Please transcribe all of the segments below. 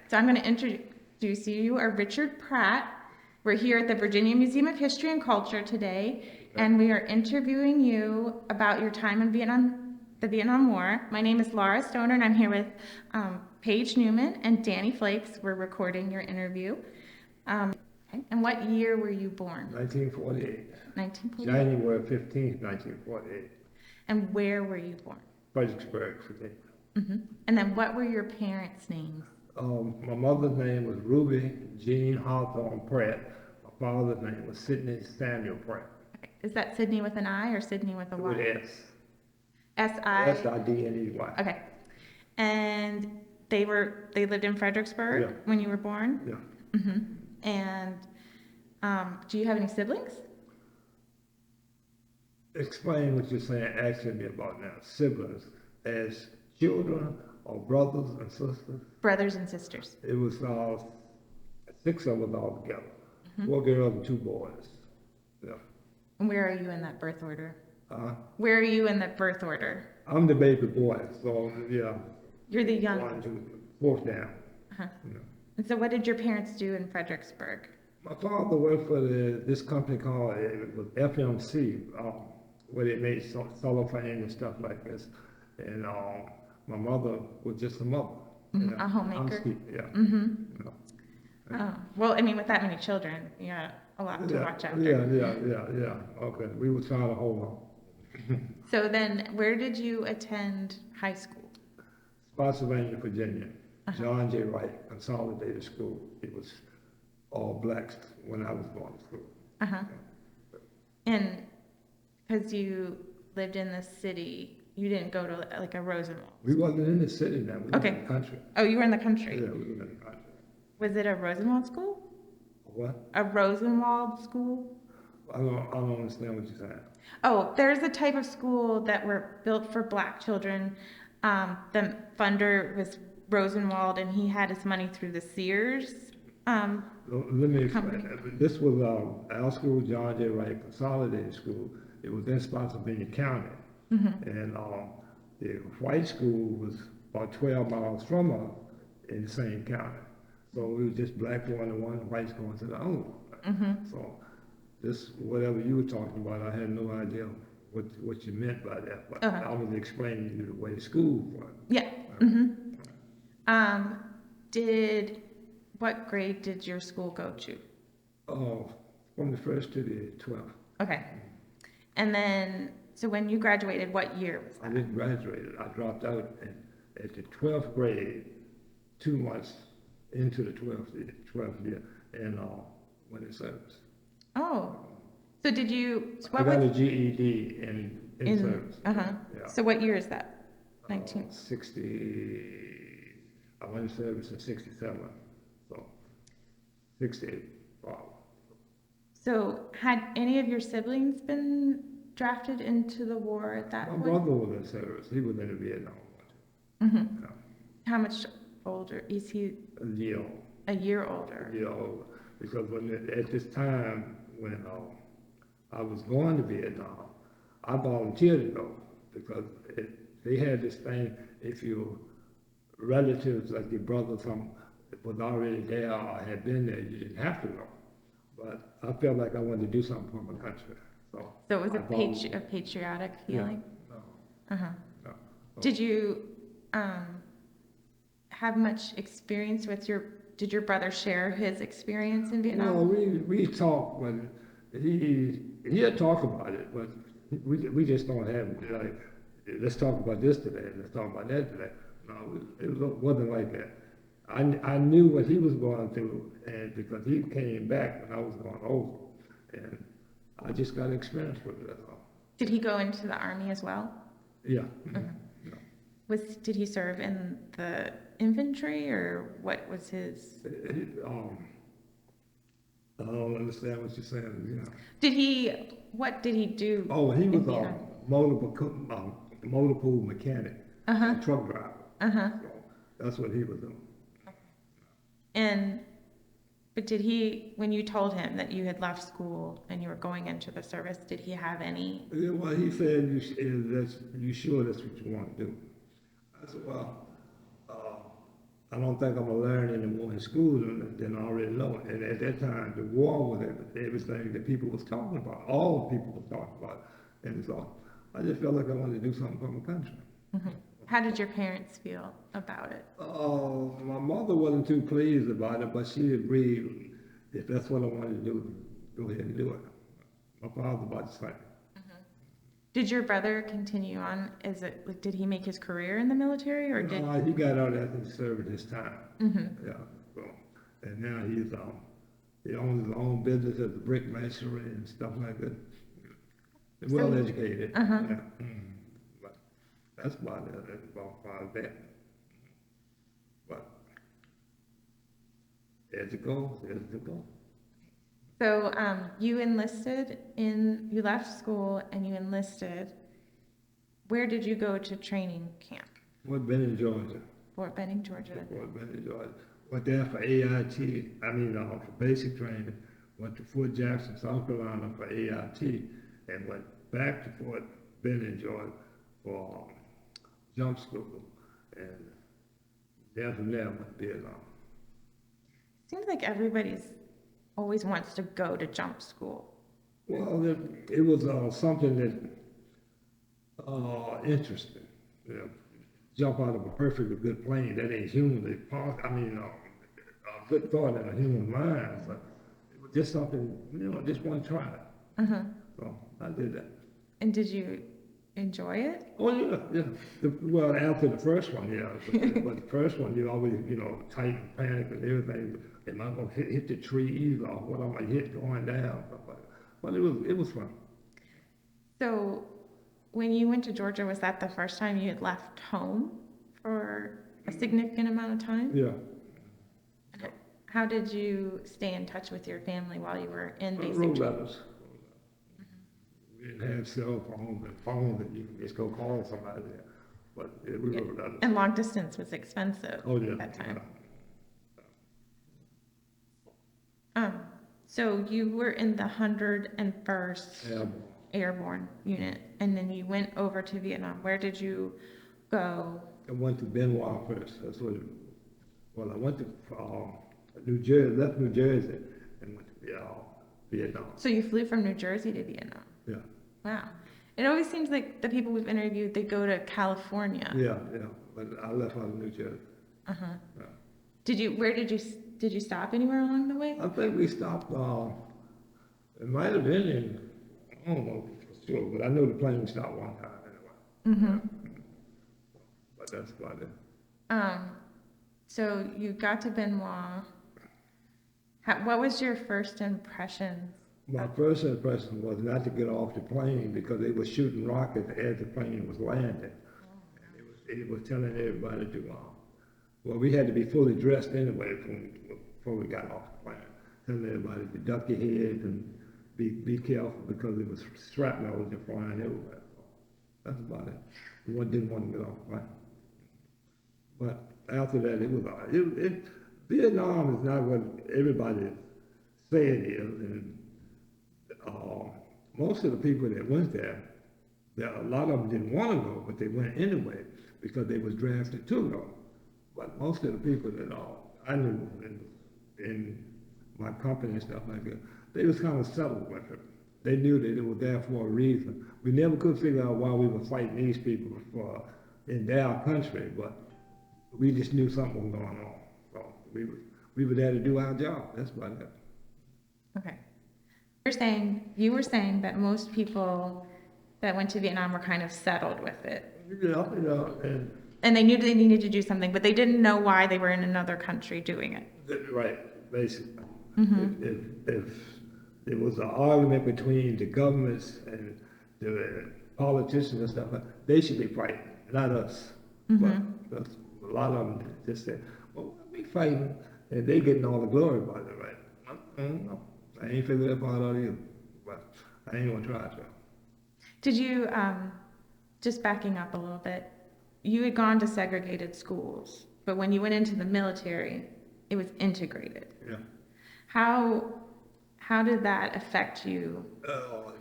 So I'm going to introduce you. You are Richard Pratt. We're here at the Virginia Museum of History and Culture today, and we are interviewing you about your time in Vietnam, the Vietnam War. My name is Laura Stoner, and I'm here with Paige Newman and Danny Flakes. We're recording your interview. And what year were you born? 1948. 1948. January 15th, 1948. And where were you born? Fredericksburg, Virginia. Mm-hmm. And then what were your parents' names? My mother's name was Ruby Jean Hawthorne Pratt. My father's name was Sidney Samuel Pratt. Okay. Is that Sydney with an I or Sydney with a Y? With S. S-I? S-I-D-N-E-Y. Okay. And they lived in Fredericksburg Yeah. when you were born? Yeah. Mm-hmm. And do you have any siblings? Explain what you're saying, asking me about now. Siblings as children or brothers and sisters? Brothers and sisters. It was 6 of us all together. Mm-hmm. 4 girls and 2 boys. Yeah. And where are you in that birth order? Where are you in that birth order? I'm the baby boy, so yeah. You're the young. 1, 2, 4th down. Uh-huh. Yeah. And so what did your parents do in Fredericksburg? My father worked for this company called it was FMC, where they made cellophane and stuff like this. And my mother was just a mother. Mm-hmm. Yeah. A homemaker? Yeah. Mm-hmm. Yeah. Oh. Well, I mean, with that many children, yeah, a lot to watch after. Yeah. Okay, we were trying to hold on. So then, where did you attend high school? Spotsylvania, Virginia. Uh-huh. John J. Wright Consolidated School. It was all blacks when I was going to school. Uh-huh. And because you lived in the city, you didn't go to like a Rosenwald? We wasn't in the city now. We Okay. were in the country. Oh, you were in the country? Yeah, we were in the country. Was it a Rosenwald school? What? A Rosenwald school? I don't understand what you're saying. Oh, there's a type of school that were built for black children. The funder was Rosenwald, and he had his money through the Sears. Let me Company. explain. This was our school, John J. Wright Consolidated School. It was in Spotsylvania County. Mm-hmm. And the white school was about 12 miles from us in the same county. So we were just black going to one, whites going to the other one. Mm-hmm. So this, whatever you were talking about, I had no idea what you meant by that. But Uh-huh. I was explaining to you the way the school was. Yeah. Mm-hmm. What grade did your school go to? From the 1st to the 12th. Okay. And then, so when you graduated, what year was I that? didn't graduate. I dropped out at the 12th grade, 2 months into the 12th year, and went in service. Oh, so did you? So I what got a was GED in service. Uh-huh. Yeah. So what year is that? 19. 60. I went in service in 67. So 68. Wow. So had any of your siblings been drafted into the war at that My point? brother was in service. He was in the Vietnam War. Mm-hmm. Yeah. How much older? Is he A year old. a year older? A year old. Because at this time when I was going to Vietnam, I volunteered to go because they had this thing, if your relatives, like your brother, was already there or had been there, you didn't have to go. But I felt like I wanted to do something for my country. So it was I a patriotic feeling? Yeah, Uh-huh. no. Did you have much experience with did your brother share his experience in Vietnam? No, we talk, but he'll talk about it, but we just don't have it. Like, let's talk about this today, let's talk about that today. No, it wasn't like that. I knew what he was going through, and because he came back when I was going over, and I just got experience with it. That's all. Did he go into the army as well? Yeah. Okay. Yeah. Did he serve in the infantry, or what was his? I don't understand what you're saying. Yeah. What did he do? Oh, he in was a motor pool mechanic, Uh-huh. a truck driver. Uh-huh. So that's what he was doing. But did he, when you told him that you had left school and you were going into the service, did he have any? Yeah, well, he said, you sure that's what you want to do? I said, well, I don't think I'm gonna learn any more in school than I already know. And at that time, the war was everything that people was talking about. All people were talking about. And so I just felt like I wanted to do something for my country. How did your parents feel about it? My mother wasn't too pleased about it, but she agreed if that's what I wanted to do, go ahead and do it. My father about the same. Did your brother continue on? Did he make his career in the military, or did? He got out after serving his time. Mm-hmm. Yeah. So, and now he owns his own business as a brick masonry and stuff like that. Well educated. Uh-huh. Yeah. But that's about it. That's about that. But as it goes, as it goes. So you left school and you enlisted. Where did you go to training camp? Fort Benning, Georgia. Fort Benning, Georgia. Fort Benning, Georgia. Went there for AIT, for basic training. Went to Fort Jackson, South Carolina for AIT, and went back to Fort Benning, Georgia for jump school. And then from there, went to Vietnam. Seems like everybody's always wants to go to jump school. Well, it was something that interesting. You know, jump out of a perfectly good plane that ain't humanly possible. A good thought in a human mind. But it was just something, just one try. Uh-huh. So I did that. And did you enjoy it? Oh yeah. Well, after the first one, yeah. But the first one, you always, tight and panic and everything. Am I gonna hit the trees or what am I hit going down? But it was fun. So when you went to Georgia, was that the first time you had left home for a significant amount of time? Yeah. How did you stay in touch with your family while you were in basic Road training? letters. We didn't have cell phones and phones that you can just go call somebody. But we wrote letters. And long distance was expensive Oh yeah. at that time. So you were in the 101st Yeah. Airborne Unit, and then you went over to Vietnam. Where did you go? I went to Benoit first. That's what. I went to New Jersey, left New Jersey, and went to Vietnam. So you flew from New Jersey to Vietnam. Yeah. Wow. It always seems like the people we've interviewed, they go to California. Yeah. But I left out of New Jersey. Uh-huh. Yeah. Where did you stop anywhere along the way? I think we stopped. It might have been in. I don't know for sure, but I know the plane stopped one time anyway. Mm-hmm. But that's about it. So you got to Benoit. What was your first impression? My first impression was not to get off the plane because they were shooting rockets as the plane was landing. And it was telling everybody to, we had to be fully dressed anyway before we got off the plane. Telling everybody to duck your head and be careful because it was shrapnel was flying everywhere. So that's about it. One didn't want to get off the plane. But after that, Vietnam is not what everybody say it is. And most of the people that went there, a lot of them didn't want to go, but they went anyway because they was drafted to go. But most of the people that I knew in my company and stuff like that, they was kind of settled with it. They knew that it was there for a reason. We never could figure out why we were fighting these people in their country, but we just knew something was going on. So we were there to do our job. That's about it. Okay. You were saying that most people that went to Vietnam were kind of settled with it. And they knew they needed to do something, but they didn't know why they were in another country doing it. right, basically. Mm-hmm. If there was an argument between the governments and the politicians and stuff, they should be fighting, not us. Mm-hmm. But a lot of them just said, well, we fighting, and they getting all the glory about it, right? I don't know. I ain't figured that part out either, but I ain't gonna try to. Did you, just backing up a little bit, you had gone to segregated schools, but when you went into the military, it was integrated. Yeah. How did that affect you?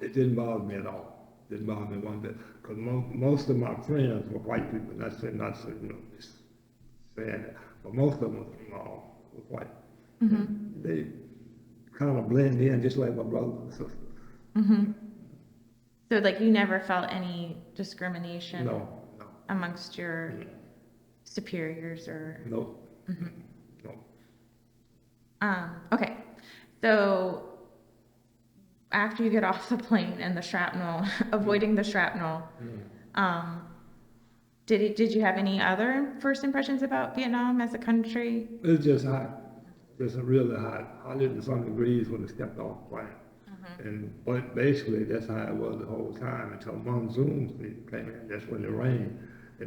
It didn't bother me at all. It didn't bother me one bit, because most of my friends were white people, not just saying that, but most of them was white. Mm-hmm. They kind of blend in just like my brothers and sisters. Mm-hmm. So like you never felt any discrimination No, no, amongst your superiors or? no, Mhm. no. Okay, so after you get off the plane and the shrapnel, avoiding the shrapnel, um, did you have any other first impressions about Vietnam as a country? It's just hot, just really hot, 100 degrees when it stepped off the plane. But basically, that's how it was the whole time until monsoons came in. That's when it rained,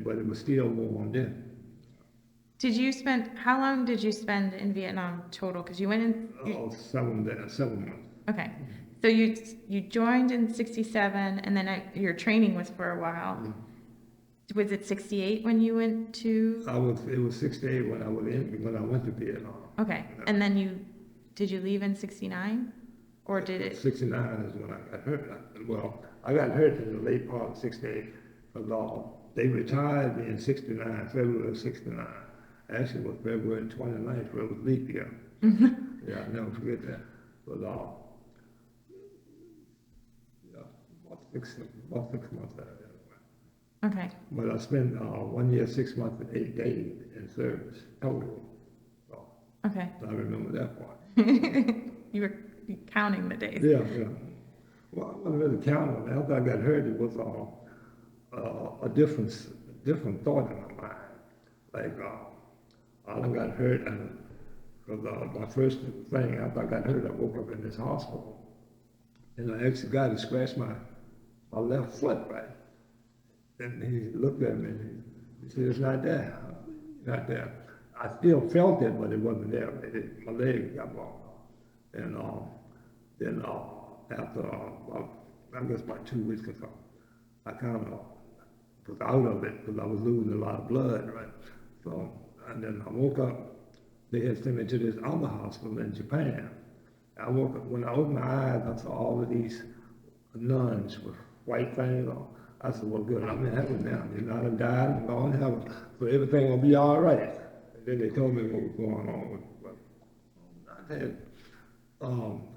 but it was still warm then. How long did you spend in Vietnam total? Because you went in, Oh, 7 months. okay. So you joined in 67 and then your training was for a while. Was it 68 when you went to? It was 68 when I went to Vietnam. Okay. And then did you leave in 69? Or did it? 69 is when I got hurt. Well, I got hurt in the late part of 68. But they retired me in 69, February of 69. Actually, it was February 29th, where it was leap year. Yeah, I'll never forget that. But yeah, about 6 months out of that. Okay. But I spent 1 year, 6 months, and 8 days in service total. So Okay. I remember that part. You were counting the days. Yeah, yeah. Well, I wasn't really counting. After I got hurt, it was a different thought in my mind. Like, I got hurt, and because my first thing after I got hurt, I woke up in this hospital, and I actually got to scratch my left foot, right? And he looked at me and he said, "It's not there, not there." I still felt it, but it wasn't there. My leg got blown. And then after I guess about 2 weeks or so, I kind of was out of it because I was losing a lot of blood, right? So, and then I woke up. They had sent me to this other hospital in Japan. I woke up, when I opened my eyes, I saw all of these nuns with white things on. I said, "Well, good, I'm in heaven now. You know, I done died and gone to heaven, so everything will be all right." And then they told me what was going on. But I had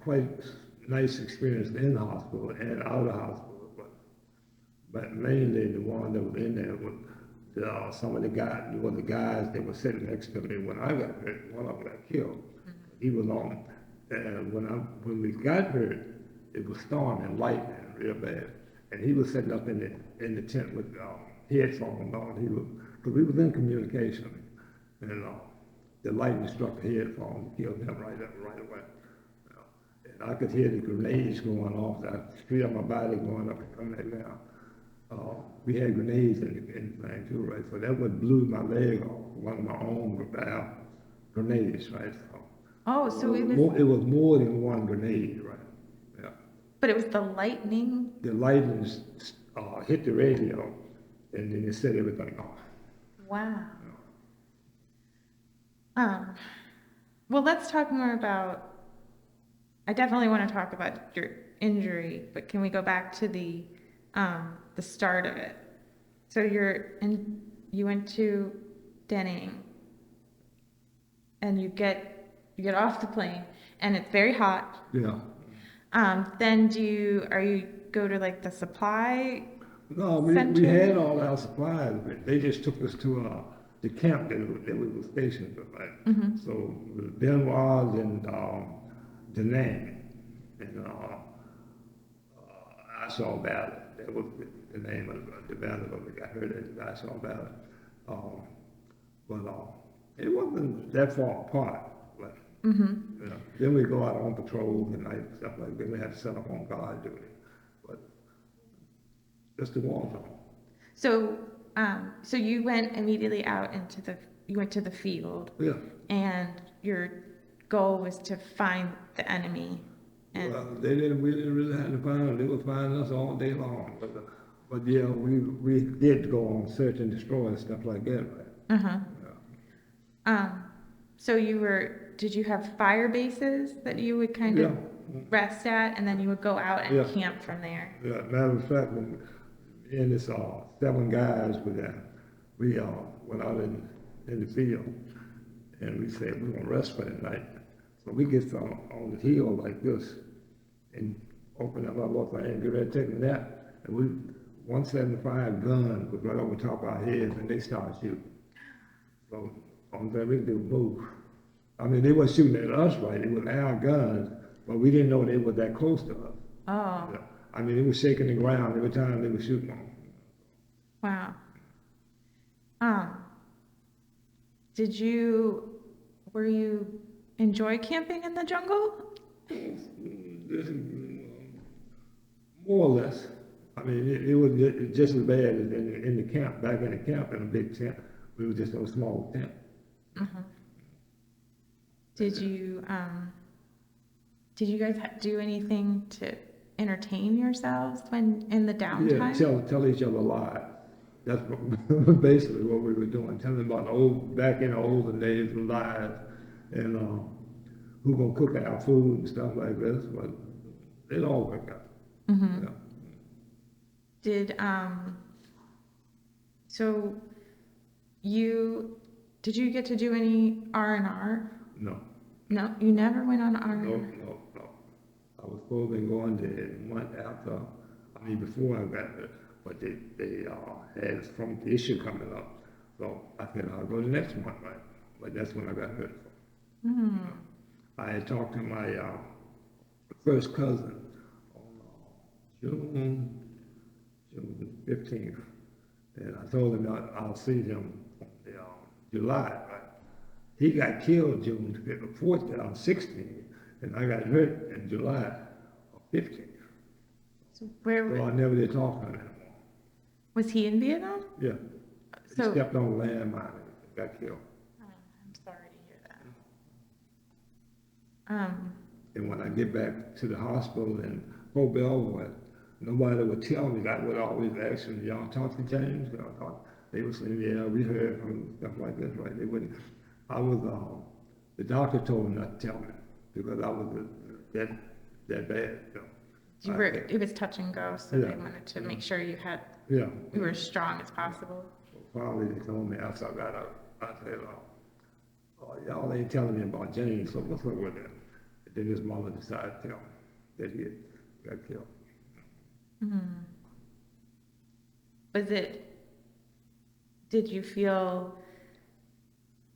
quite nice experience in the hospital and out of the hospital, but mainly the one that was in there was some of the guys that were sitting next to me when I got hurt. One of them got killed. He was on, and when we got hurt, it was storming, lightning, real bad, and he was sitting up in the tent with headphones on. Because we was in communication, and the lightning struck the headphones, killed him right away. And I could hear the grenades going off. I feel my body going up and coming down. We had grenades in the thing too, right? So that would blew my leg off, one of my own grenades, right? So Oh, so it was, it was more than one grenade, right? Yeah. but it was the lightning. The lightning hit the radio, and then it set everything off. Wow. Well, let's talk more about, I definitely want to talk about your injury, but can we go back to the start of it? So you went to Denning, and you get off the plane, and it's very hot. Yeah. Then are you go to like the supply No, we center? had all our supplies, but they just took us to the camp that we were stationed at, right? Mm-hmm. So Benoit and Da Nang, and I saw Valley. That was the name of the valley where we got hurt at. I saw Valley. But it wasn't that far apart. But Mm-hmm. you know, then we go out on patrols at night and stuff like that. We had to set up on guard duty. But just the war zone. So you went immediately out you went to the field, Yeah. and your goal was to find the enemy. And Well, we didn't really have to find them. They were finding us all day long. But yeah, we did go on search and destroy and stuff like that, right? uh-huh. Yeah. So did you have fire bases that you would kind of rest at, and then you would go out and camp from there? Yeah, matter of fact, when this 7 guys were there, we went out in the field. And we said, we're gonna rest for the night. So we get on the hill like this and open up our little thing and get ready to take a nap. And 175 gun was right over top of our heads and they started shooting. So on that we could do was move. I mean, they weren't shooting at us, right? It was our guns, but we didn't know they were that close to us. Oh, Yeah. I mean, it was shaking the ground every time they were shooting on. wow. Were you enjoy camping in the jungle? More or less. I mean, it was just as bad as in the camp, back in the camp, in a big tent. We were just in a small tent. Did you guys do anything to entertain yourselves when in the Yeah, downtime? tell each other lies. That's basically what we were doing, telling about back in the olden days, the lies, and who gonna cook our food and stuff like this, but it all worked out. Mm-hmm. Yeah. So did you get to do any R&R? No, No, you never went on R&R? no. I was supposed to be going there a month after, I mean, before I got there, but they had some issue coming up. So I said, I'll go the next month, right? But that's when I got hurt. Hmm. I had talked to my first cousin on June 15th, and I told him I'll see him on July, right? He got killed June 16th, and I got hurt in July of 15th. So So I never did talk to him anymore. was he in Vietnam? Yeah. He So, stepped on a landmine and got killed. oh, I'm sorry to hear that. And when I get back to the hospital in Fort Belvoir, nobody would tell me. I would always ask them, y'all talk to James? Y'all talk? They would say, yeah, we heard from him, stuff like this, right? They wouldn't. I was, the doctor told me not to tell me because I was that bad. You know. it was touch and go, so Yeah. they wanted to make sure you were as strong as possible. Finally, they told me after I got out, I said, oh, y'all ain't telling me about James, so what's up with it? And then his mother decided to tell me that he had got killed. Hmm. Did you feel,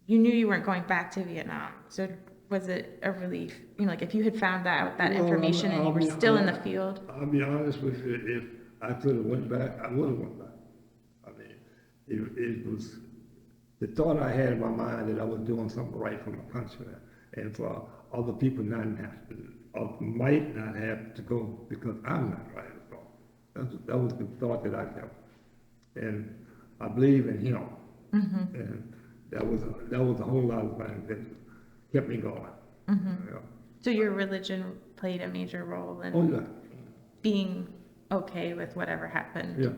you knew you weren't going back to Vietnam, so was it a relief? You know, like if you had found out that information and you were still in the field? I'll be honest with you, if I could have went back, I would have went back. I mean, it was the thought I had in my mind that I was doing something right for my country and for other people not have to, or might not have to go because I'm not right at all. That was the thought that I kept. And I believe in him. Mm-hmm. And that was a whole lot of things that kept me going. Mm-hmm. Yeah. So your religion played a major role in Oh yeah. being okay with whatever happened? Yeah.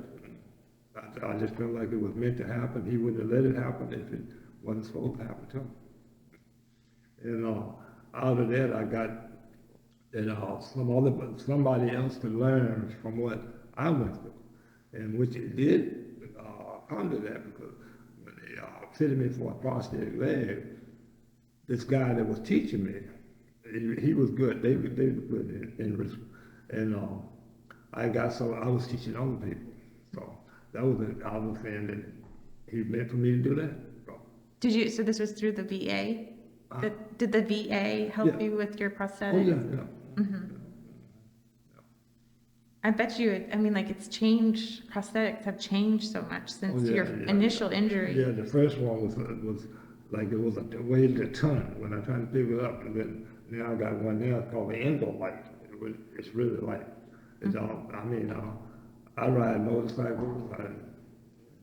I just felt like it was meant to happen. He wouldn't have let it happen if it wasn't supposed to happen to him. And out of that, I got somebody else to learn from what I went through, and which it did come to that because when they fitted me for a prosthetic leg, this guy that was teaching me, he was good. They were good and I was teaching other people. So that was I was saying that he meant for me to do that. So, So this was through the VA? Did the VA help you with your prosthetics? Oh yeah. Mm-hmm. I bet you, it's changed, prosthetics have changed so much since your initial injury. Yeah, the first one was like it was weighed a ton when I tried to pick it up, and then now I got one now called the Endolight. It's really light. It's I ride motorcycles, I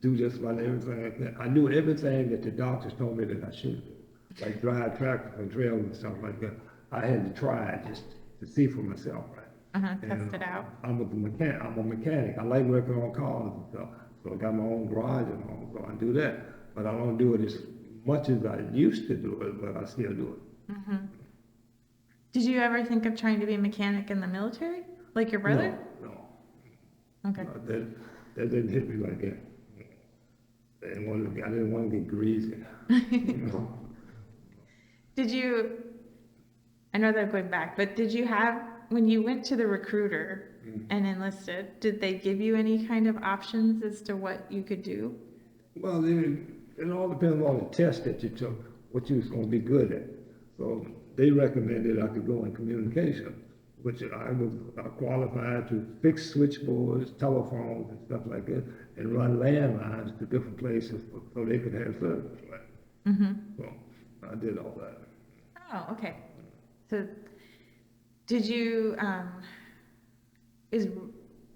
do just about everything. I do everything that the doctors told me that I should do, like drive tractors and trails and stuff like that. I had to try it just to see for myself, right? Test it out. I'm a mechanic. I like working on cars and stuff. So I got my own garage at home, so I do that. But I don't do it as much as I used to do it, but I still do it. Mm-hmm. Did you ever think of trying to be a mechanic in the military, like your brother? No. Okay. No, that didn't hit me like that. I didn't want to get greasy. You know? Did you, I know they're going back, but did you have, when you went to the recruiter and enlisted, did they give you any kind of options as to what you could do? Well, it all depends on the test that you took, what you was going to be good at. So they recommended I could go in communication, which I qualified to fix switchboards, telephones, and stuff like that, and run landlines to different places so they could have service. Right? Mm-hmm. So I did all that. Oh, okay. So did you, is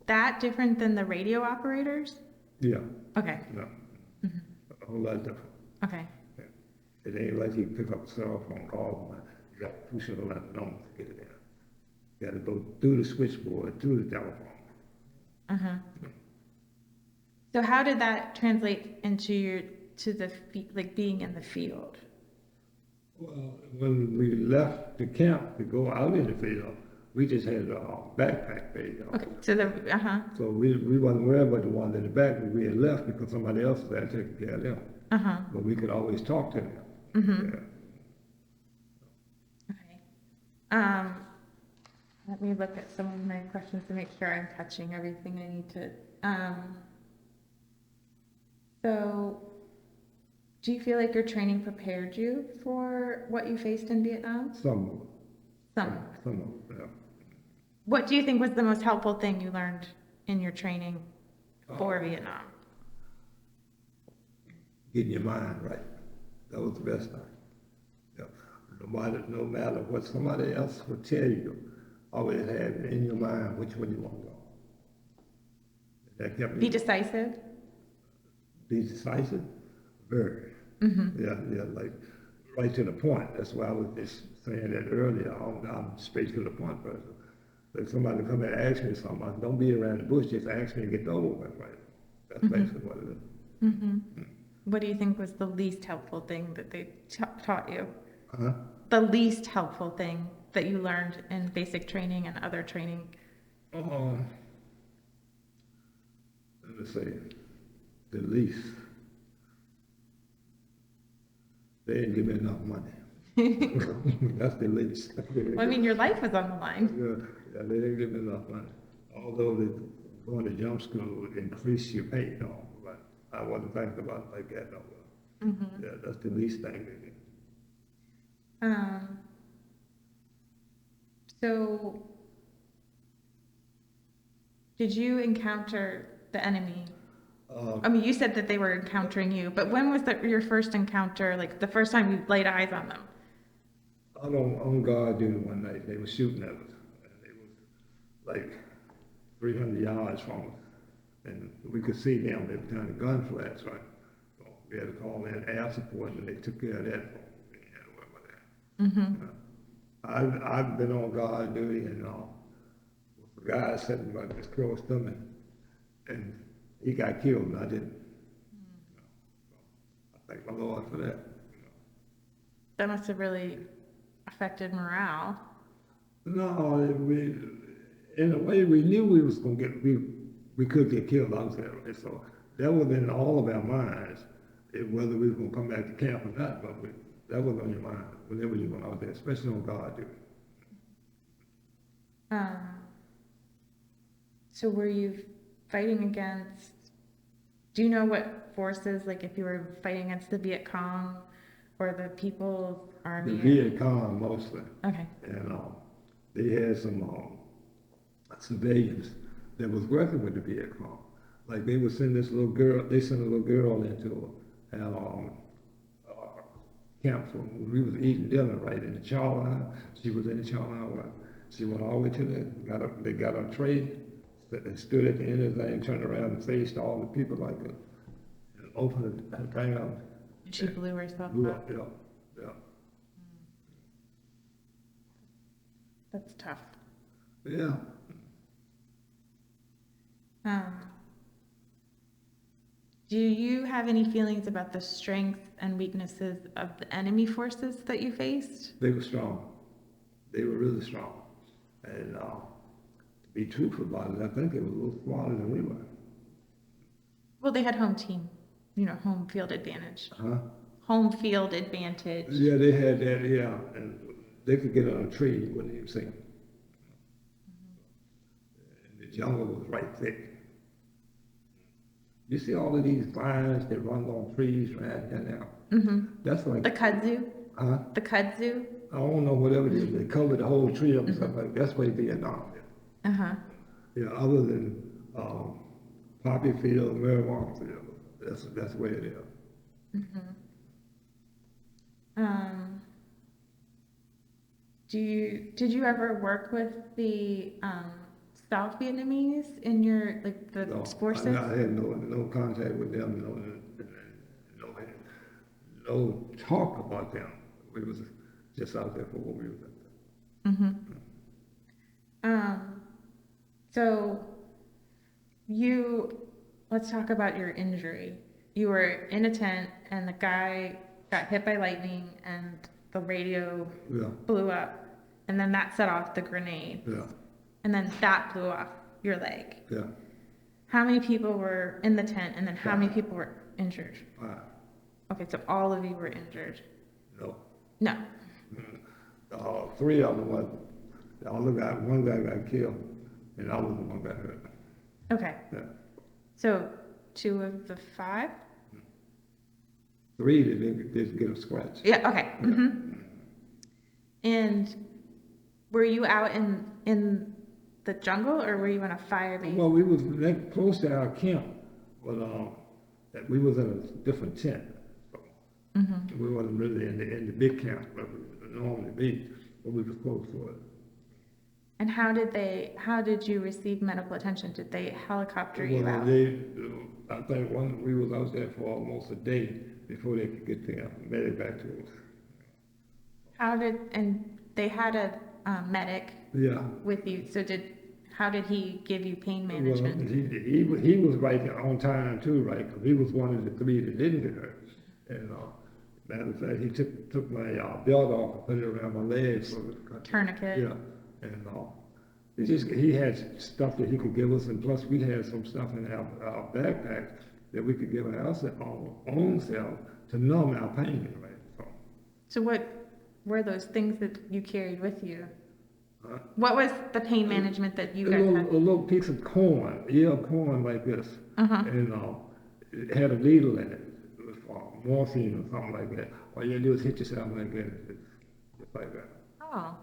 that different than the radio operators? Yeah, Okay, no, a whole lot different. okay. Yeah. It ain't like you pick up a cell phone call, you got to push it around the number to get it in. You got to go through the switchboard, through the telephone. Uh-huh. So how did that translate into like being in the field? Well, when we left the camp to go out in the field, we just had a backpack paid off. Okay, so So we wasn't worried about the ones in the back, but we had left because somebody else was there taking care of them. uh-huh. But we could always talk to them. Mm-hmm. Yeah. Okay. Let me look at some of my questions to make sure I'm touching everything I need to. So, do you feel like your training prepared you for what you faced in Vietnam? Some, Some. yeah. What do you think was the most helpful thing you learned in your training for Vietnam? Getting your mind right. That was the best thing. Yeah. No matter what somebody else would tell you, always have it in your mind which one you want to go. That kept me. Be decisive? Be decisive? Very. Mm-hmm. Yeah, like right to the point. That's why I was just saying that earlier. I'm straight to the point person. If somebody come and ask me something, don't be around the bush, just ask me and get over with, right? That's basically what it is. Mm-hmm. What do you think was the least helpful thing that they taught you? Huh? The least helpful thing that you learned in basic training and other training? Let me see. The least. They didn't give me enough money. That's the least. Well, I mean, your life was on the line. Yeah, they didn't give me enough money. Although going to jump school would increase your pay, but I wasn't thinking about it like that, no. Mm-hmm. Yeah, that's the least thing they did. So, did you encounter the enemy? I mean, you said that they were encountering you, but when was your first encounter, like the first time you laid eyes on them? On guard duty one night, they were shooting at us. And it was like 300 yards from us. And we could see them. They were turning gun flats, right? So we had to call in air support, and they took care of that. We didn't have to worry about that. Mm-hmm. I've been on guard duty, and the guy sitting right across from me, and he got killed, and I didn't. I thank my Lord for that. That must have really affected morale. No, in a way, we knew we was gonna we could get killed out there, right? So that was in all of our minds, whether we was gonna come back to camp or not. But that was on your mind whenever you went out there, especially on guard duty. So were you fighting against? Do you know what forces, like if you were fighting against the Viet Cong or the People's Army? The Viet Cong mostly. Okay. And they had some civilians that was working with the Viet Cong. Like they would send this little girl, they sent a little girl into our camp when we was eating dinner right in the chow line. She was in the chow line. She went all the way to they got a tray, and stood at the end of the thing, turned around and faced all the people like that, and opened the thing up. She blew herself Blew up. up, yeah. That's tough. Yeah. Do you have any feelings about the strengths and weaknesses of the enemy forces that you faced? They were strong. They were really strong. And to be truthful about it, I think they were a little smarter than we were. Well, they had home team. home field advantage. Huh? Home field advantage. Yeah, they had that, yeah, and they could get on a tree, you wouldn't even see 'em. And the jungle was right thick. You see all of these vines that run on trees right here now? Mm-hmm. That's like, The kudzu. huh? The kudzu. I don't know, whatever it is, they covered the whole tree up and stuff like, that's way Vietnam. Uh-huh. Yeah, other than, poppy field, marijuana field, that's where it is. Um, did you ever work with the South Vietnamese in your the No, forces? I had no contact with them, no talk about them. We was just out there for what we was out there. Mm-hmm. So let's talk about your injury. You were in a tent and the guy got hit by lightning and the radio Yeah, blew up and then that set off the grenade yeah, and then that blew off your leg. yeah. How many people were in the tent and then how many people were injured? Okay, so all of you were injured. No. No. Three of them was, one guy got killed, and I was the one got hurt. Okay. Yeah. So 2 of the 5? Three didn't get a scratch. Yeah, okay. Mm-hmm. And were you out in the jungle or were you in a fire base? Well, we was close to our camp, but we was in a different tent. So we wasn't really in the big camp where we normally be, but we was close to it. And how did you receive medical attention? Did they helicopter you out? I think we was out there for almost a day before they could get the medic back to us. And they had a medic Yeah. with you, so how did he give you pain management? Well, he was right on time too, right? Because he was one of the 3 that didn't get hurt. And matter of fact, he took my belt off and put it around my legs. Tourniquet. Yeah, and he had stuff that he could give us, and plus we had some stuff in our backpack that we could give our own self to numb our pain, right? So what were those things that you carried with you? What was the pain management that you guys had? A little piece of corn, ear of corn like this, Uh-huh. and it had a needle in it. It was for morphine or something like that. All you do is hit yourself like that, just like that. Oh.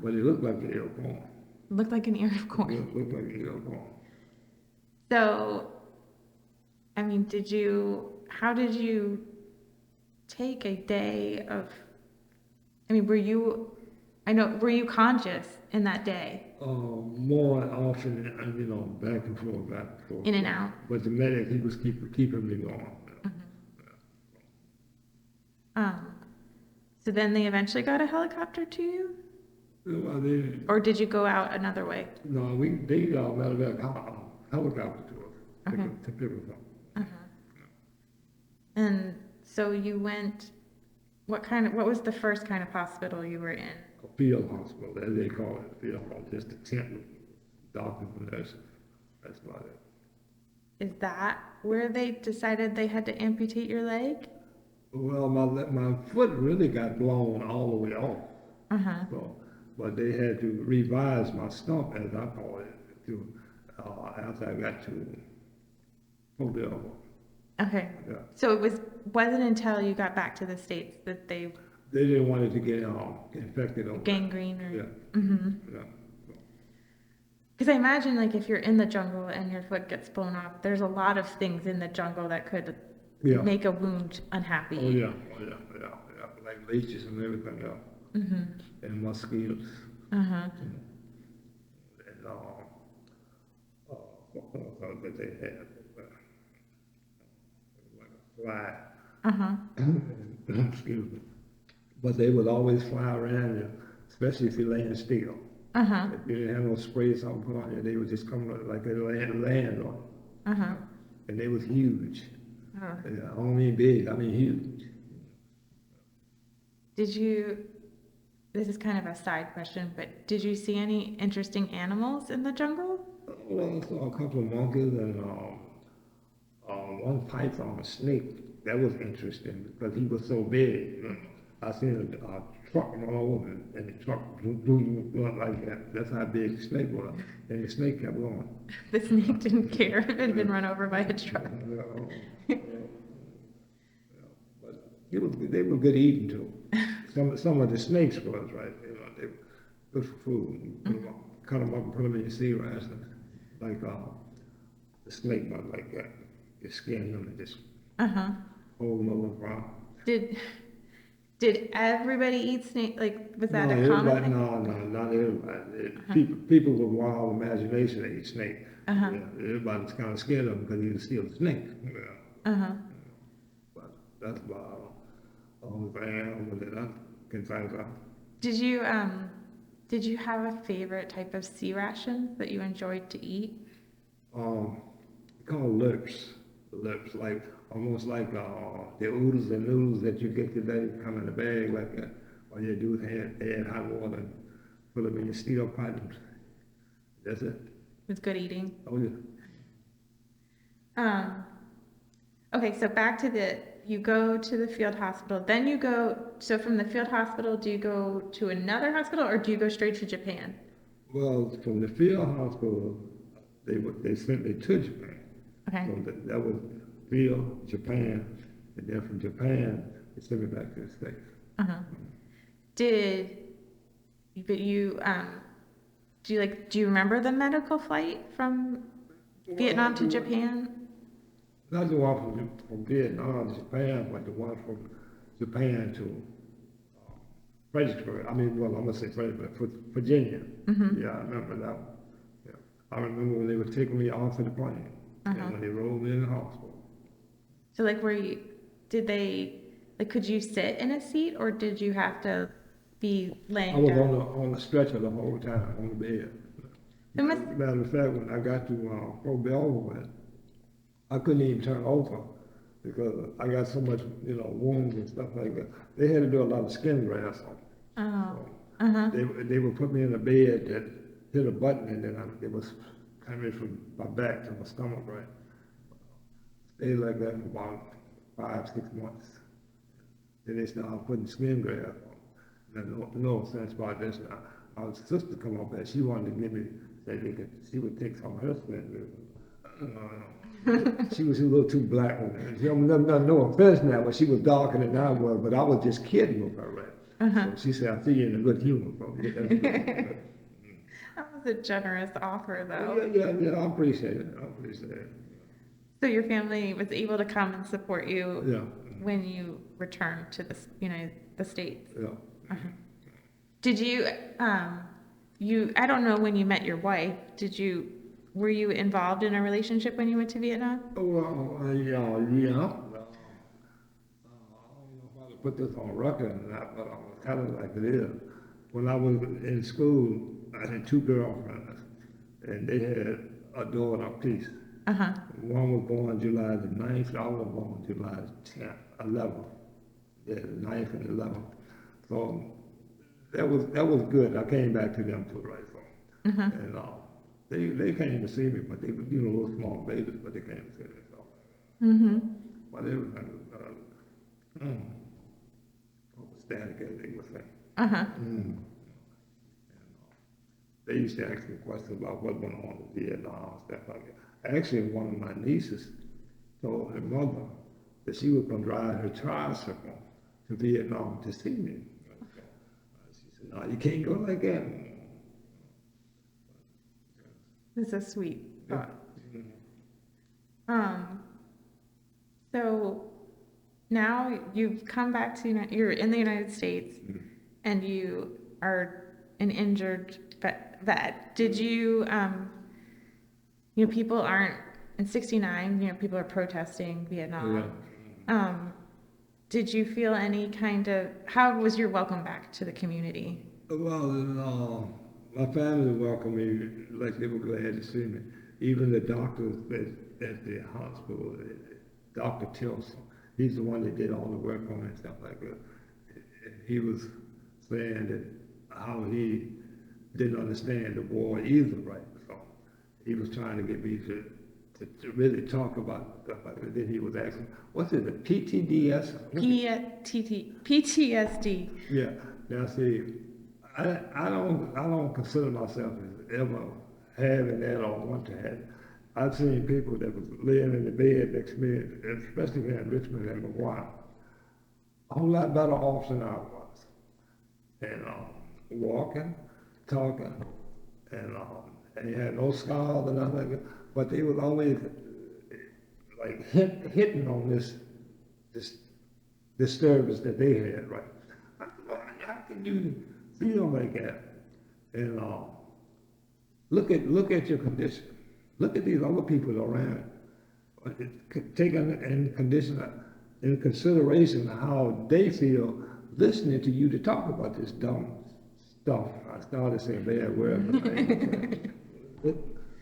But it looked like an ear of corn. Looked like an ear of corn. It looked like an ear of corn. So, I mean, how did you take a day of, I mean, were you conscious in that day? More often, back and forth. In and out? But the medic, he was keeping me going. So then they eventually got a helicopter to you? Well, Or did you go out another way? no, they matter of fact, helicopter to us Okay. to pick us up. And so you went, what was the first kind of hospital you were in? A field hospital, as they call it, field hospital, just a tent with doctors and nurses. That's about it. Is that where they decided they had to amputate your leg? Well, my foot really got blown all the way off. Uh-huh. So, but they had to revise my stump, as I call it, after I got to Mobile. Okay. Yeah. So it wasn't until you got back to the States that they They didn't want it to get infected over. gangrene or. Yeah. Mm-hmm. Yeah. Because I imagine, like, if you're in the jungle and your foot gets blown off, there's a lot of things in the jungle that could Yeah. make a wound unhappy. Oh yeah. Like leeches and everything else, Mm-hmm. and mosquitoes, Uh-huh. and what else that they had, like a fly. Uh-huh. Excuse me. But they would always fly around you, especially if you're laying still. Uh-huh. If you didn't have no spray or something put on you, they would just come like they land on you. Uh-huh. And they was huge. Oh. I don't mean big, I mean huge. This is kind of a side question, but did you see any interesting animals in the jungle? Well, I saw a couple of monkeys and one python, a snake. That was interesting because he was so big. You know. I seen a truck run over and the truck blew like that. That's how big the snake was. And the snake kept going. The snake didn't care if it had been run over by a truck. But they were good eating too. Some of the snakes was right. You know, they were good for food. You put 'em up, cut them up and put them in your sea ration. Like the snake was like that. You skin them and just Uh-huh. hold them over around. Did everybody eat snake? Like, was that No, a common everybody, thing? no, not everybody. People with wild imagination, they eat snake. Uh-huh. Yeah, everybody's kind of scared of them because you steal a snake. Yeah. Uh-huh. But that's about all the animal that I can find out. Did you have a favorite type of sea ration that you enjoyed to eat? Called lips, like almost like the oodles and noodles that you get today come in a bag like that. All you do is add hot water and put them in your steel pipe. That's it. It's good eating. Oh yeah. Okay, so back to you go to the field hospital, then so from the field hospital, do you go to another hospital or do you go straight to Japan? Well, from the field hospital, they sent me to Japan. Okay. So that was field, Japan, and then from Japan, they sent me back to the States. Uh-huh. Do you remember the medical flight from Vietnam to Japan? Not the one from Vietnam to Japan, but the one from Japan to Fredericksburg. I mean, well, I'm gonna say Fredericksburg, Virginia. Mm-hmm. Yeah, I remember that one. Yeah. I remember when they were taking me off of the plane, and when they rolled me in the hospital. So like, could you sit in a seat or did you have to be laying I was down? on the stretcher the whole time, on the bed. Matter of fact, when I got to Fort Belvoir, I couldn't even turn over because I got so much, wounds and stuff like that. They had to do a lot of skin grafts on me. Oh. So Uh-huh. they would put me in a bed that hit a button and then it was coming from my back to my stomach, right? Stayed like that for about 5-6 months. Then they started putting skin grafts on me. No sense about this now. Our sister come up there, she wanted to give me, she would take some of her skin. She was a little too black. No offense now, but she was darker than I was, but I was just kidding with her, right? Uh-huh. So she said, I see you in a good humor, bro. That was a generous offer, though. Yeah, I appreciate it. So your family was able to come and support you Yeah. when you returned to the States. Yeah. Uh-huh. Did you, I don't know when you met your wife, were you involved in a relationship when you went to Vietnam? Well, yeah. I don't know if I could put this on record or not, but I was kind of like it is. When I was in school, I had 2 girlfriends, and they had a daughter apiece. Uh-huh. One was born July the 9th, the other was born July the 10th, 11th. Yeah, the 9th and 11th. So that was good. I came back to them too, right? So, and they came to see me, but they were, little small babies, but they came to see me. So. Mm-hmm. But it was static, as they would say. Uh-huh. They used to ask me questions about what went on in Vietnam and stuff like that. Actually, one of my nieces told her mother that she would come drive her tricycle to Vietnam to see me. She said, "No, you can't go like that." This is a sweet thought. Mm-hmm. So now you've come back to you're in the United States, and you are an injured vet. Did you, people aren't in '69. People are protesting Vietnam. Yeah. Did you feel how was your welcome back to the community? Well, my family welcomed me like they were glad to see me. Even the doctors at the hospital, Dr. Tilson, he's the one that did all the work on me and stuff like that. He was saying that how he didn't understand the war either, right? So he was trying to get me to to really talk about stuff like that. Then he was asking, what's it, the PTDS? PTSD. Yeah. Now see, I don't consider myself as ever having that or want to have it. I've seen people that was laying in the bed next to me, especially here in Richmond and McGuire, a whole lot better off than I was. And walking, talking, and he had no scars or nothing like that. But they was always like hitting on this disturbance that they had, right? How can you feel like that? And look at your condition. Look at these other people around. Taking in consideration how they feel listening to you to talk about this dumb stuff. I started saying bad words,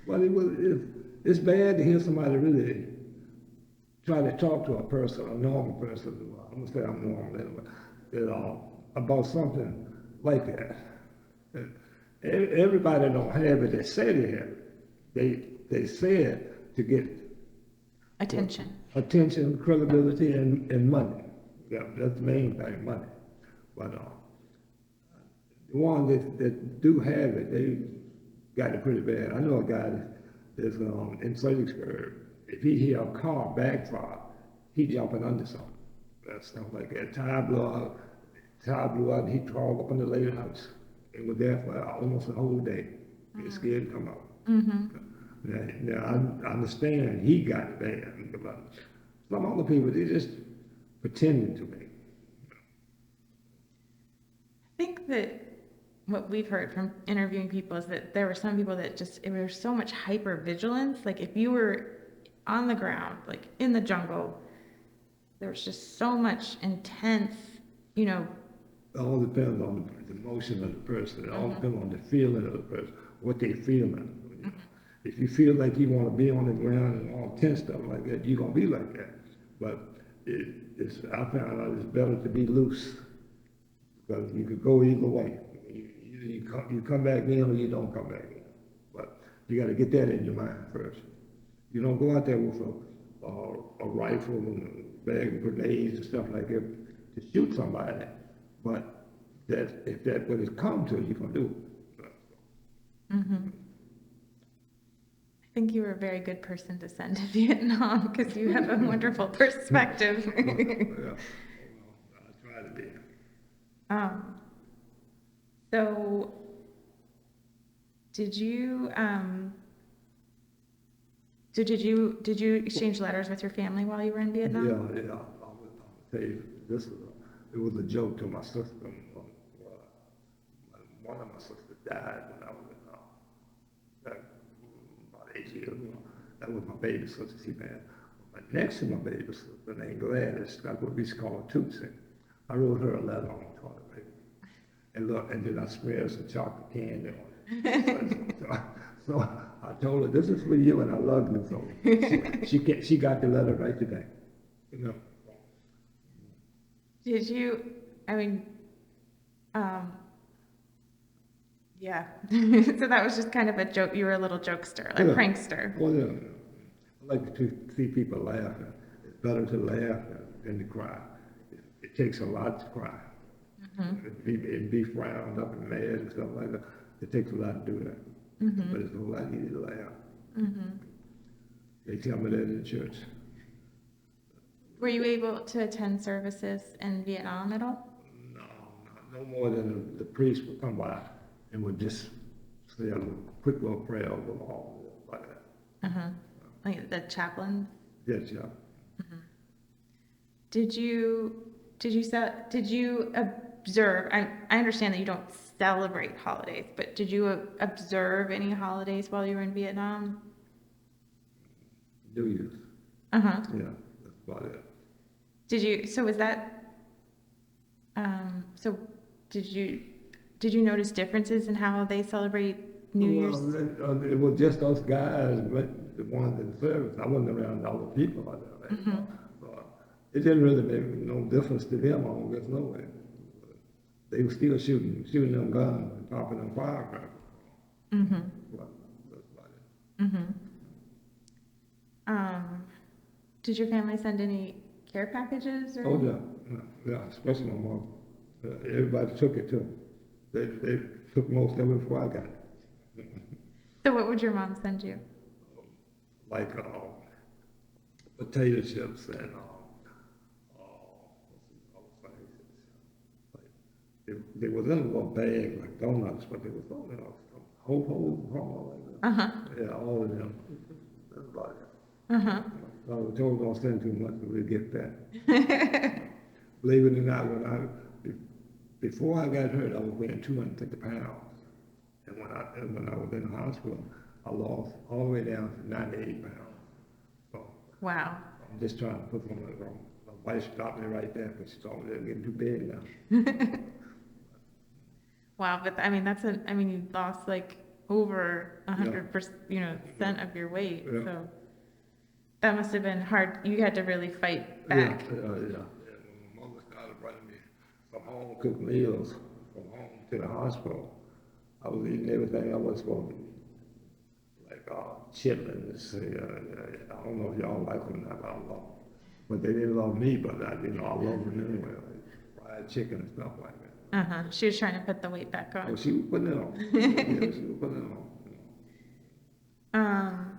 but it's bad to hear somebody really try to talk to a person, a normal person. I'm gonna say I'm normal anyway. About something like that. Everybody don't have it. They say they have it. They say it to get attention, credibility, and money. Yeah, that's the main thing, money. But the ones that do have it, they got it pretty bad. I know a guy that's in Fredericksburg. If he hear a car backfire, he jumping under something. That's stuff like that. Tire blew out, and he crawled up in the lady's house and was there for almost a whole day. He's scared to come out. Now I understand he got it bad, but some other people, they just pretending to me. I think that what we've heard from interviewing people is that there were some people that just, it was so much hypervigilance. Like if you were on the ground, like in the jungle, there was just so much intense, It all depends on the emotion of the person. It all depends on the feeling of the person, what they feeling. If you feel like you want to be on the ground and all tense stuff like that, you're going to be like that. But I found out it's better to be loose because you could go either way. You come back in or you don't come back in. But you got to get that in your mind first. You don't go out there with a rifle and a bag of grenades and stuff like that to shoot somebody. But if that's what it comes to, you're going to do it. I think you were a very good person to send to Vietnam because you have a wonderful perspective. Yeah, I try to be. So did you did you exchange letters with your family while you were in Vietnam? Yeah. I'll tell you, it was a joke to my sister. One of my sisters died when I was about 8 years ago. That was my baby sister, she passed. But next to my baby sister, named Gladys, that's what we used to call a Tootsie. I wrote her a letter on the toilet paper. And then I smeared some chocolate candy on it. So I told her, this is for you, and I love you. So she got the letter right today. Did you, yeah. So that was just kind of a joke. You were a little jokester, like prankster. Well, yeah. I like to see people laugh. It's better to laugh than to cry. It takes a lot to cry. And be frowned up and mad and stuff like that. It takes a lot to do that. But it's a whole lot easier to laugh. They tell me that in the church. Were you able to attend services in Vietnam at all? No more than the priest would come by and would just say a quick little prayer over the hall, like that. Like the chaplain? Yes, yeah. Did you observe? I understand that you don't celebrate holidays, but did you observe any holidays while you were in Vietnam? New Year's. Yeah, that's about it. Did you? So was that? So did you notice differences in how they celebrate New Year's? It was just us guys, the ones in service. I wasn't around all the people like that. It didn't really make no difference to them. I don't guess no way. They were still shooting them guns and popping them firecrackers. Well, that's about it. Did your family send any care packages or? Oh, yeah, especially my mom. Everybody took it too. They took most of it before I got it. So what would your mom send you? Like potato chips and they was in a little bag like donuts, but they was all whole like that. Uh-huh. Yeah, all of them. That's about it. Uh-huh. I was told don't send too much, but we get that. Believe it or not, before I got hurt, I was weighing 250 pounds, and when I was in the hospital, I lost all the way down to 98 pounds. So Wow. I'm just trying to put something wrong. My wife stopped me right there because she told me they're getting too big now. Wow, but I mean, you lost like over 100%, cent of your weight. Yeah. So that must have been hard. You had to really fight back. Yeah. When my mother started running me from home cooked meals from home to the hospital, I was eating everything I was supposed to eat. Like chitlins. I don't know if y'all like them or not, I don't know. But they didn't love me, but I love them anyway. Like fried chicken and stuff like that. Uh-huh. She was trying to put the weight back Oh, on. she was putting it on. Yeah, she was putting it on.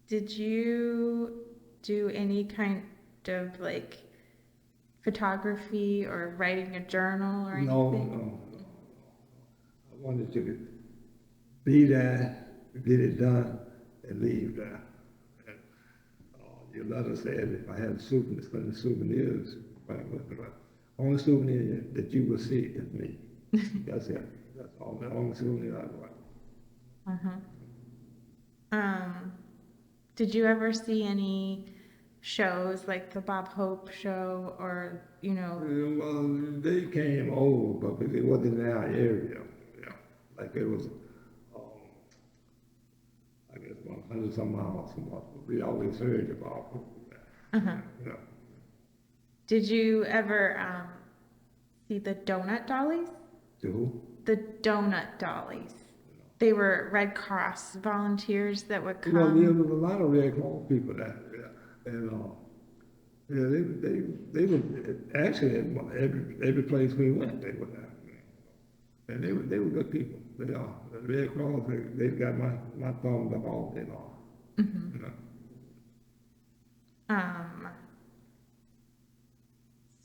Did you do any kind of like photography or writing a journal or anything? No. I wanted to be there, get it done, and leave there. And, your letter said if I had souvenirs, but only souvenir that you will see is me. That's it. That's all. The only souvenir I got. Uh-huh. Did you ever see any shows like the Bob Hope show or, Well, they came over, but it wasn't in our area. Yeah. Like it was, I guess, 100 some miles from what we always heard about. Uh-huh. Yeah. Did you ever see the donut dollies? To who? The donut dollies. They were Red Cross volunteers that would come. Well, there was a lot of Red Cross people there, yeah. And they were actually at every place we went, they were there. And they were good people. They are. The Red Cross, they got my thumbs up all day long. Mm-hmm. You know?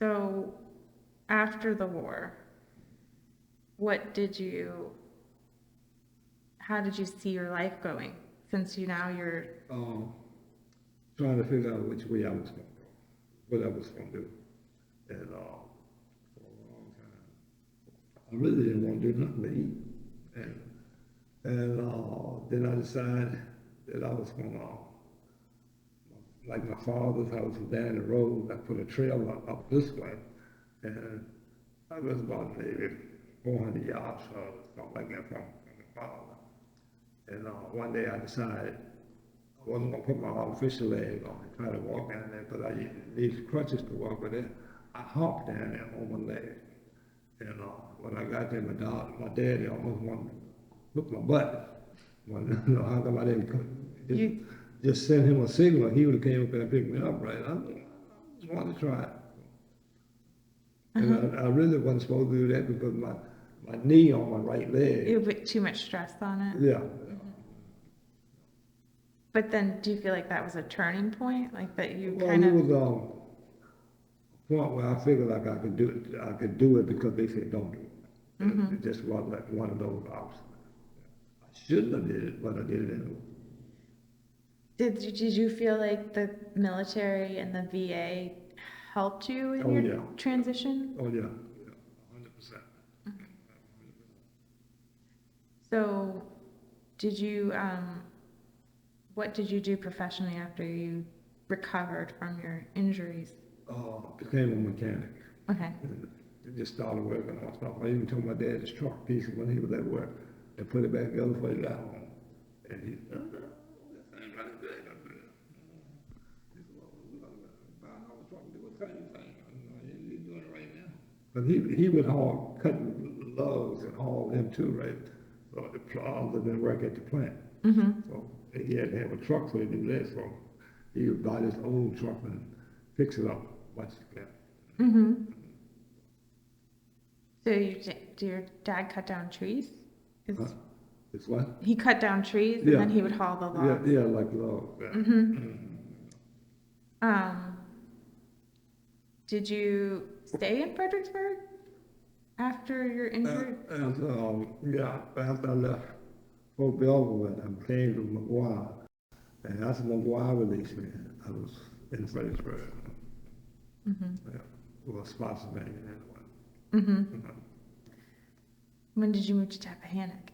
So after the war, how did you see your life going? Since you're Trying to figure out which way I was going to go, what I was going to do. And for a long time, I really didn't want to do nothing to eat. And then I decided that I was going to, like my father's house was down the road, I put a trail up this way. And I was about maybe 400 yards or something like that from my father. And one day I decided I wasn't going to put my artificial leg on and try to walk down there because I needed crutches to walk, but then I hopped down there on my leg. And when I got there, my daddy almost wanted to hook my butt. How come I didn't just send him a signal? He would have came up there and picked me up, right? I just wanted to try it. And I really wasn't supposed to do that because my knee on my right leg. You put too much stress on it. Yeah. But then, do you feel like that was a turning point, like that you Well, kind it of? was a point where I figured like I could do it because they said don't do it. Mm-hmm. It just wasn't like one of those options. I shouldn't have did it, but I did it anyway. Did you feel like the military and the VA helped you in your transition? Oh yeah, 100%. So, what did you do professionally after you recovered from your injuries? Became a mechanic. Okay. And just started working on stuff. I even told my dad to truck pieces when he was at work and put it back together before he got home. And he said, this ain't right there. He said, well, we're going to buy another truck and do the same thing. He's doing it right now. But he would haul, cutting lugs and haul them too, right? So the plows and then work at the plant. Mm-hmm. So he had to have a truck so he do that. So he would buy this old truck and fix it up once he can. Mm-hmm. So do your dad cut down trees? Is, It's what? he cut down trees and Yeah. then he would haul the logs? Yeah, like logs. Yeah. Mm-hmm. Did you stay in Fredericksburg after your injury? Yeah, after I left Fort Belvoir, I came to McGuire, and after McGuire released me, I was in Fredericksburg. Mm-hmm. Yeah, well, Spotsylvania anyway. Mm-hmm. When did you move to Tappahannock?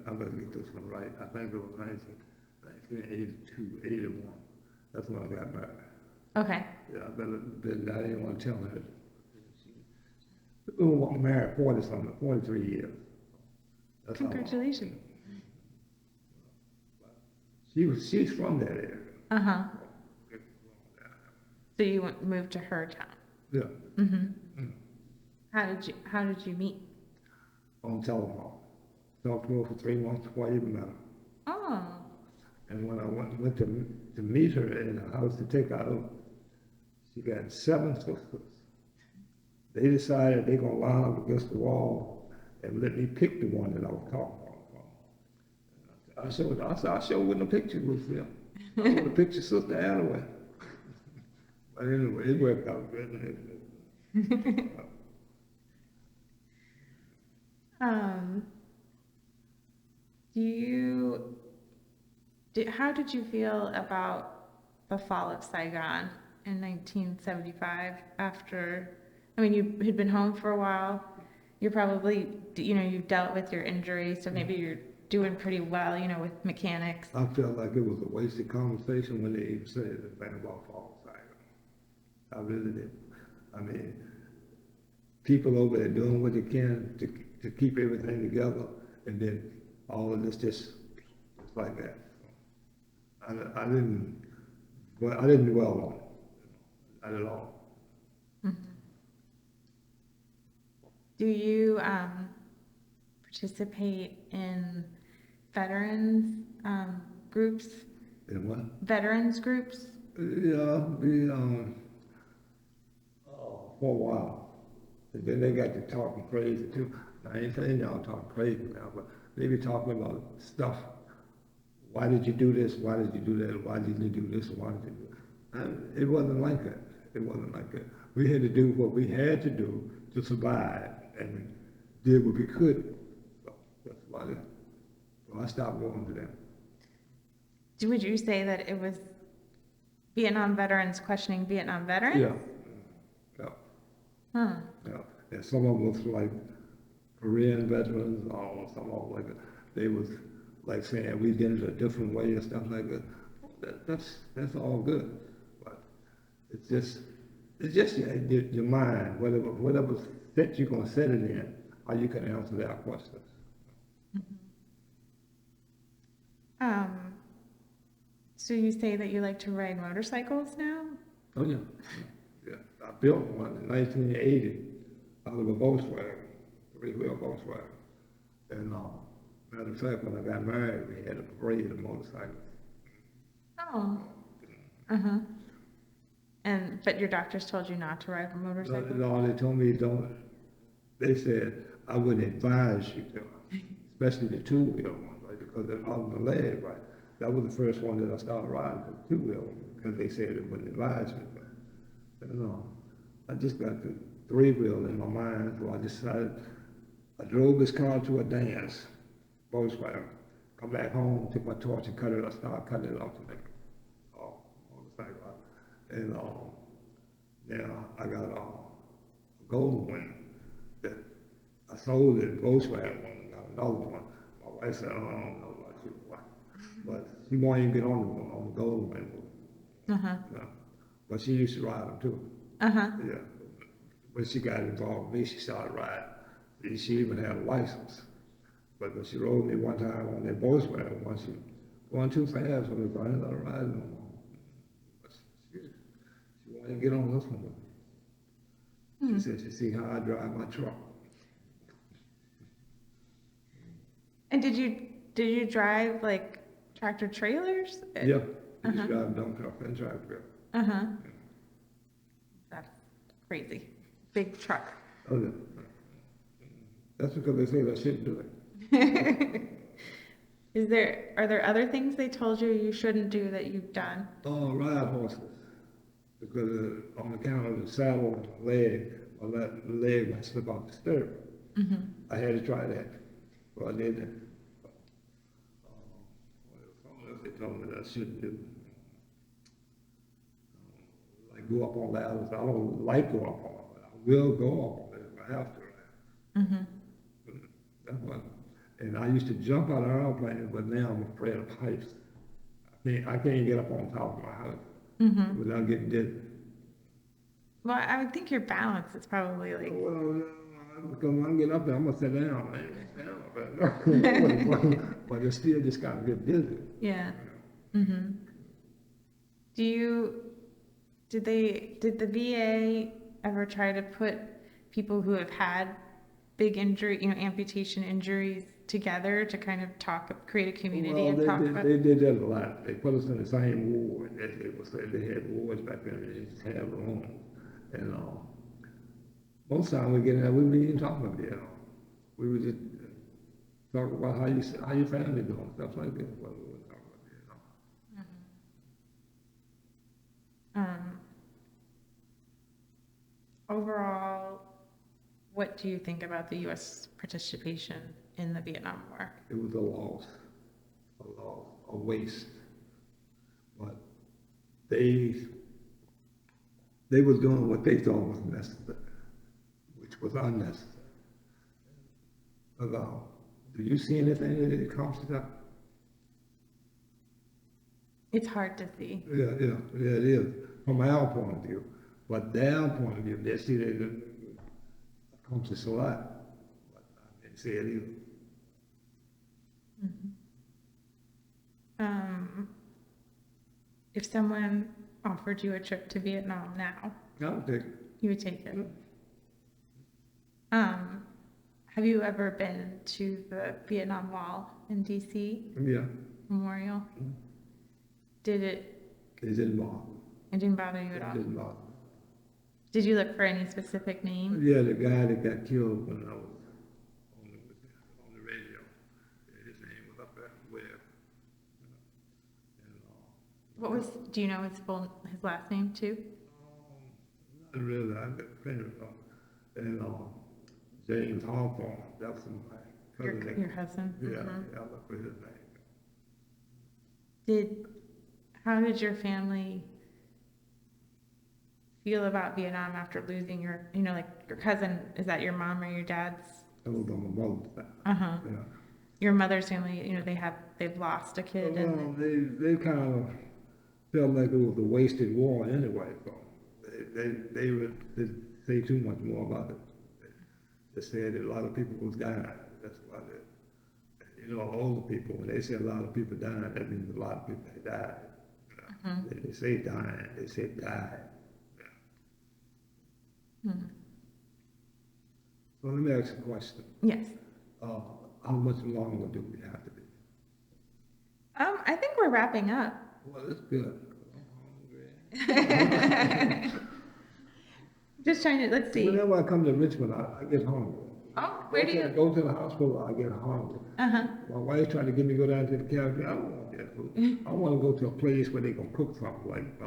I better get this one right. I think it was 1982, 81. That's when I got married. Okay. Yeah, I didn't want to tell her. We were married 43 years. That's how long. Congratulations. She's from that area. Uh-huh. So you moved to her town. Yeah, Mm-hmm. How did you meet? on telephone. Talked to her for 3 months before I even met her. Oh. And when I went to meet her in the house to take her out, she got 7 sisters. They decided they're gonna line up against the wall and let me pick the one that I was talking about. I said, I showed with the picture was there. I want to picture Sister Annaway. But anyway, it worked out good. How did you feel about the fall of Saigon in 1975 after, I mean, you had been home for a while. You're probably, you've dealt with your injury, so maybe you're doing pretty well, with mechanics. I felt like it was a wasted conversation when they even said the thing about fall of Saigon. I really did. I mean, people over there doing what they can to keep everything together, and then all of this just like that. I didn't dwell on it, not at all. Mm-hmm. Do you participate in veterans groups? And what? Veterans groups? Yeah, for a while. And then they got to talking crazy too. I ain't saying y'all talking crazy now, but they be talking about stuff. Why did you do this? Why did you do that? Why didn't you do this? Why did you do that? And it wasn't like that. It wasn't like that. We had to do what we had to do to survive and did what we could. So that's about it. So I stopped going to them. Would you say that it was Vietnam veterans questioning Vietnam veterans? Yeah. Huh. Yeah. And some of them was like Korean veterans, or some of them like they was like saying we did it a different way and stuff like that. That's all good, but it's just your mind, whatever set you're gonna set it in, how you can answer that question. So you say that you like to ride motorcycles now? Oh yeah, yeah. I built one in 1980 out of a Volkswagen, 3-wheel Volkswagen, and matter of fact, when I got married, we had a parade of motorcycles. Oh. Uh-huh. But your doctors told you not to ride a motorcycle? No, they told me don't. They said I wouldn't advise you to, especially the 2-wheel one, right? Because they're on the leg, right? That was the first one that I started riding, the 2-wheel, because they said it wouldn't advise me. But no, I just got the 3-wheel in my mind, so I decided. I drove this car to a dance, Volkswagen. Come back home, took my torch and cut it. I started cutting it off to make motorcycle. And then I got a gold one that I sold it, Volkswagen one, and got another one. My wife said, I don't know about you, but she won't even get on the gold one. Uh-huh. No. But she used to ride them too. Uh-huh. Yeah. When she got involved with me, she started riding. She even had a license. But when she rode me one time on that Volkswagen, once she going too fast for me, but I didn't let her ride no more. But she wanted to get on this one. She said she see how I drive my truck. And did you drive like tractor trailers? Yeah, he was driving dump truck and tractor. Uh-huh. That's crazy. Big truck. Oh, yeah. That's because they say I shouldn't do it. Are there other things they told you shouldn't do that you've done? Oh, ride horses. Because on account of the saddle leg, the leg might slip off the stirrup. I had to try that. Well, I did that. What else they told me that I shouldn't do? Like go up on ladders. I don't like go up on it. I will go up on it if I have to. That's what. And I used to jump out of airplanes, but now I'm afraid of heights. I can't get up on top of my house without getting dizzy. Well, I would think your balance is probably like, Well, because when I get up there, I'm gonna sit down. I ain't stand up. But it's still just gotta get dizzy. yeah. Did the VA ever try to put people who have had big injury, amputation injuries together to kind of create a community and talk about? They did that a lot. They put us in the same ward. They would say they had wards back then. They used to have rooms. And most times we get in there, we wouldn't even talk about Vietnam. We would just talk about how your family doing, stuff like that. But we wouldn't talk about Vietnam. Overall, what do you think about the U.S. participation in the Vietnam War? It was a loss, a waste. But they was doing what they thought was necessary, which was unnecessary. But, do you see anything that it comes to that? It's hard to see. Yeah, it is, from our point of view. But their point of view, they see that it accomplishes a lot. But I didn't see it either. If someone offered you a trip to Vietnam now, I would take it. you would take it. Have you ever been to the Vietnam Wall in DC Yeah. Memorial? Did it? It didn't bother. It didn't bother you at all. It didn't bother. Did you look for any specific name? Yeah, the guy that got killed when I was on the radio, his name was up there, Webb. And, Do you know his last name too? not really, I got friends and James Hawthorne, that was my cousin. Your husband? Yeah, Mhm. I looked for his name. How did your family feel about Vietnam after losing your cousin? Is that your mom or your dad's? That was on my mother's side. Yeah. Your mother's family, they've lost a kid. Well, they kind of felt like it was a wasted war anyway, so they would say too much more about it. They said that a lot of people was dying. That's about it. Older people, when they say a lot of people dying, that means a lot of people that died. They say dying, they say died. So let me ask you a question. Yes. How much longer do we have to be? I think we're wrapping up. Well, that's good. Just trying to, let's see. Whenever I come to Richmond, I get hungry. Oh, where do you? Go to the hospital, I get hungry. My wife tried to get me to go down to the cafe. I don't want that food. I want to go to a place where they can cook something like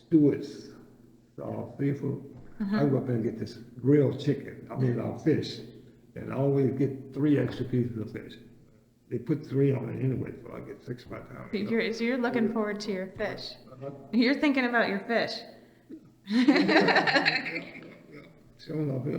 Stewart's seafood. I go up there and get this grilled chicken. Fish, and I always get 3 extra pieces of fish. They put 3 on it anyway, so I get 6 by the time. So you're looking forward to your fish. You're thinking about your fish. Sure enough, yeah.